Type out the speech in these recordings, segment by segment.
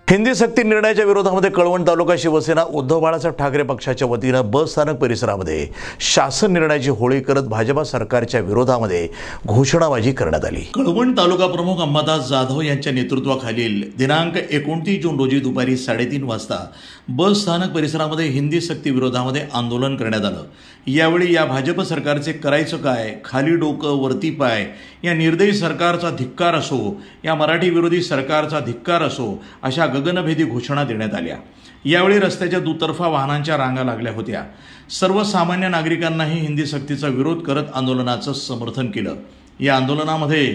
हिंदी सक्ती निर्णयाच्या विरोधामध्ये कळवण तालुका शिवसेना उद्धव बाळासाहेब ठाकरे पक्षाच्या वतीनं बस स्थानक परिसरामध्ये शासन निर्णयाची होळी करत भाजपा सरकारच्या विरोधामध्ये घोषणाबाजी करण्यात आली। कळवण तालुका प्रमुख अंबादास जाधव यांच्या नेतृत्वाखालील दिनांक 29 जून रोजी दुपारी 3:30 वाजता बस स्थानक परिसरामध्ये हिंदी सक्ती विरोधामध्ये आंदोलन करण्यात आलं। यावेळी या भाजप सरकारचे करायचं काय, खाली डोकं वरती पाय या निर्दयी सरकारचा धिक्कार असो, या मराठी विरोधी सरकारचा धिक्कार असो, अशा गगनभेदी घोषणा देण्यात आल्या। यावेळी रस्त्याच्या दुतर्फा वाहनांच्या रांगा लागल्या होत्या। सर्वसामान्य नागरिकांनाही हिंदी सक्तीचा विरोध करत आंदोलनाचं समर्थन केलं। या आंदोलनामध्ये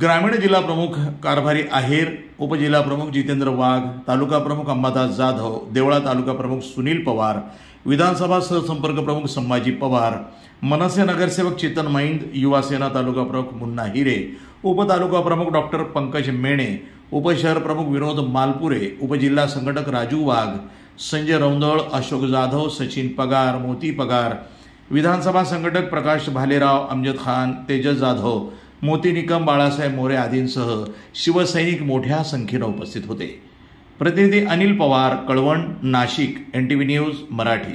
ग्रामीण जिल्हा प्रमुख कारभारी आहेर, उपजिल्हा प्रमुख जितेंद्र वाघ, तालुका प्रमुख अंबादास जाधव, देवळा तालुका प्रमुख सुनील पवार, विधानसभा सहसंपर्क प्रमुख संभाजी पवार, मनसे नगरसेवक चेतन मैंद, युवा सेना तालुका प्रमुख मुन्ना हिरे, उपतालुका प्रमुख डॉक्टर पंकज मेणे, उपशहर प्रमुख विनोद मालपुरे, उपजिल्हा संघटक राजू वाघ, संजय रौंदळ, अशोक जाधव, सचिन पगार, मोती पगार, विधानसभा संघटक प्रकाश भालेराव, अमजद खान, तेजस जाधव, मोती निकम, बाळासाहेब मोरे आदींसह शिवसैनिक मोठ्या संख्येने उपस्थित होते। प्रतिनिधी अनिल पवार, कळवण, नाशिक, NTV न्यूज मराठी।